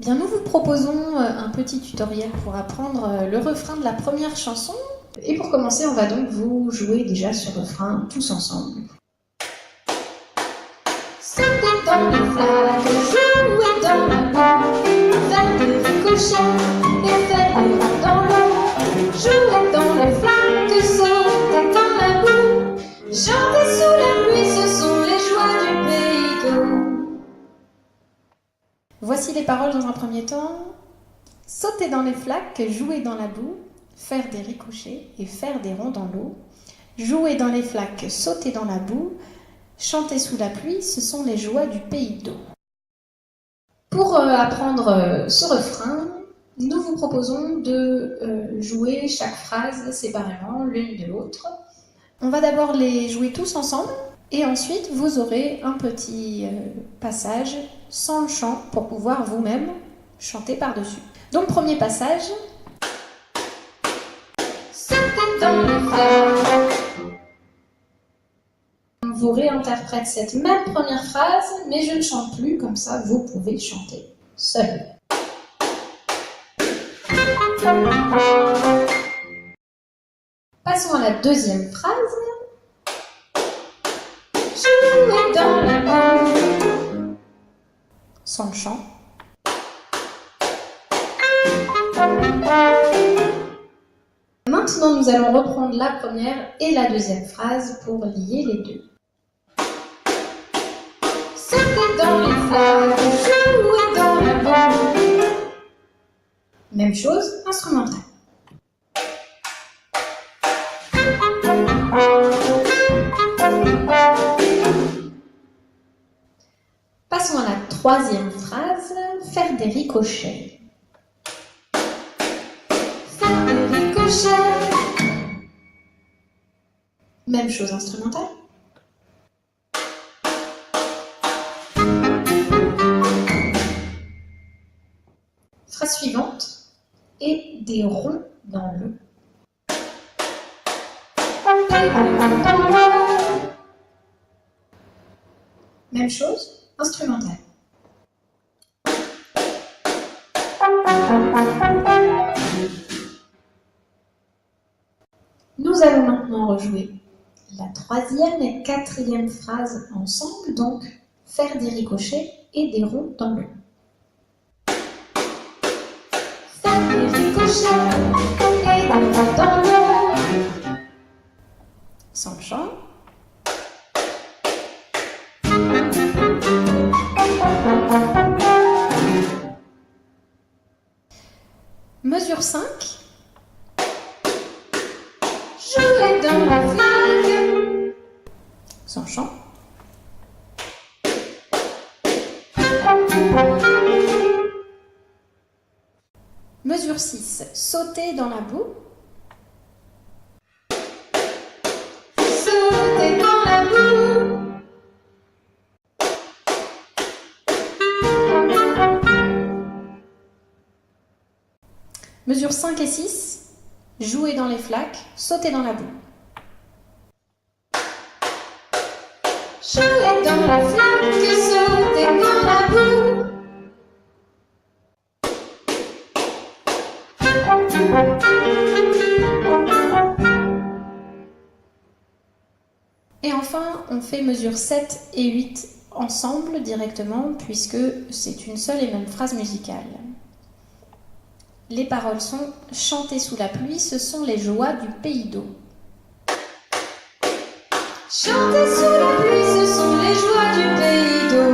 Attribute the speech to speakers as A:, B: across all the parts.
A: Bien, nous vous proposons un petit tutoriel pour apprendre le refrain de la première chanson. Et pour commencer, on va donc vous jouer déjà ce refrain tous ensemble. Sauter dans les flaques, jouer dans la boue, faire des ricochets et faire des ronds dans l'eau. Jouer dans les flaques, sauter dans la boue, chanter sous la pluie, ce sont les joies du pays d'eau. Voici les paroles dans un premier temps. Sauter dans les flaques, jouer dans la boue, faire des ricochets et faire des ronds dans l'eau. Jouer dans les flaques, sauter dans la boue, chanter sous la pluie, ce sont les joies du pays d'eau. Pour apprendre ce refrain, nous vous proposons de jouer chaque phrase séparément, l'une de l'autre. On va d'abord les jouer tous ensemble et ensuite vous aurez un petit passage sans le chant pour pouvoir vous-même chanter par-dessus. Donc premier passage. Sauter dans les flaques. On vous réinterprète cette même première phrase, mais je ne chante plus, comme ça vous pouvez chanter seul. Passons à la deuxième phrase. Jouer dans la boue. Sans le chant. Maintenant, nous allons reprendre la première et la deuxième phrase pour lier les deux. Sauter dans les flaques, jouer dans la boue. Même chose, instrumentale. Passons à la troisième phrase, faire des ricochets. Faire des ricochets. Même chose instrumentale. Phrase suivante, et des ronds dans l'eau. Même chose, instrumentale. Nous allons maintenant rejouer la troisième et quatrième phrase ensemble, donc faire des ricochets et des ronds dans l'eau. Faire des ricochets et des ronds dans l'eau. Sans le chant. Mesure 5. Jouer dans la flaque. Sans chant. Mesure 6. Sauter dans la boue. Sauter dans la boue. Mesure 5 et 6. Jouer dans les flaques, sauter dans la boue. Jouer dans la flaque, sauter dans la boue. Et enfin, on fait mesure 7 et 8 ensemble directement, puisque c'est une seule et même phrase musicale. Les paroles sont « Chanter sous la pluie, ce sont les joies du pays d'eau ». Chanter sous la pluie, ce sont les joies du pays d'eau.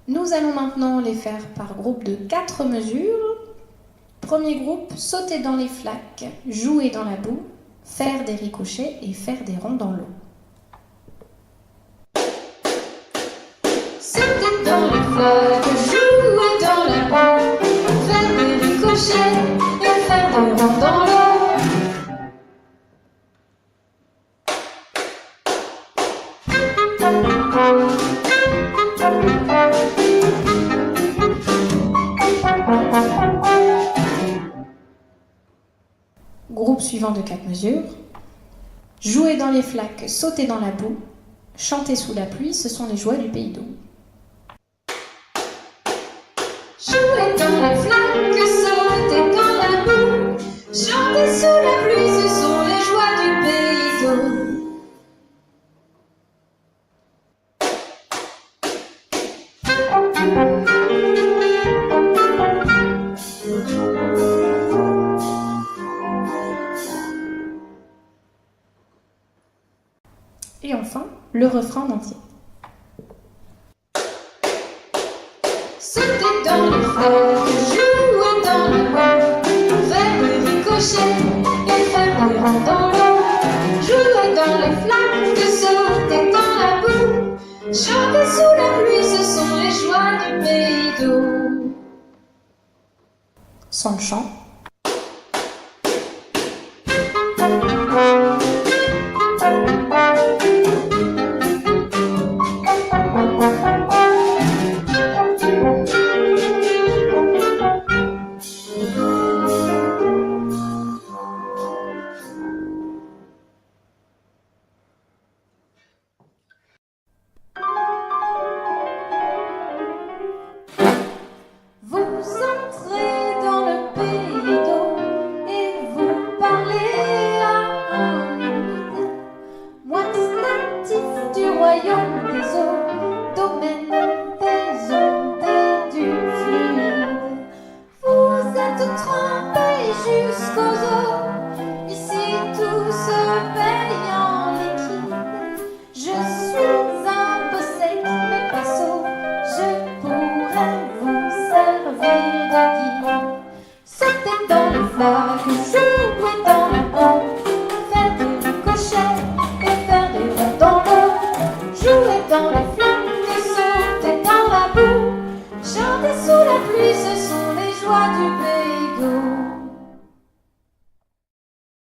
A: Nous allons maintenant les faire par groupe de 4 mesures. Premier groupe, sauter dans les flaques, jouer dans la boue, faire des ricochets et faire des ronds dans l'eau. Sauter dans les flaques, jouer dans la boue, faire des ricochets et faire des ronds dans l'eau. Groupe suivant de 4 mesures. Jouer dans les flaques, sauter dans la boue, chanter sous la pluie, ce sont les joies du pays d'eau.
B: Jouer dans les flaques, sauter dans la boue, chanter sous la pluie, ce sont les joies du pays d'eau.
A: Et enfin, le refrain en entier.
B: Sauter dans les flaques, jouer dans la boue, faire des ricochets et faire des ronds dans l'eau. Jouer dans les flaques, sauter dans la boue, chanter sous la pluie, ce sont les joies du pays d'eau.
A: Sans le chant.
B: Vous entrez dans le pays d'eau et vous parlez à un humide, moine natif du royaume des eaux, domaine des ondes et du fluide. Vous êtes trempés jusqu'aux os, ici tout se paye en liquide. Je suis un peu sec mais pas sot, je pourrais vous servir de guide. Sauter dans les flaques, jouer dans la boue, faire des ricochets et faire des ronds dans l'eau. Jouer dans les flaques, sauter dans la boue, chanter sous la pluie, ce sont les joies du pays d'eau.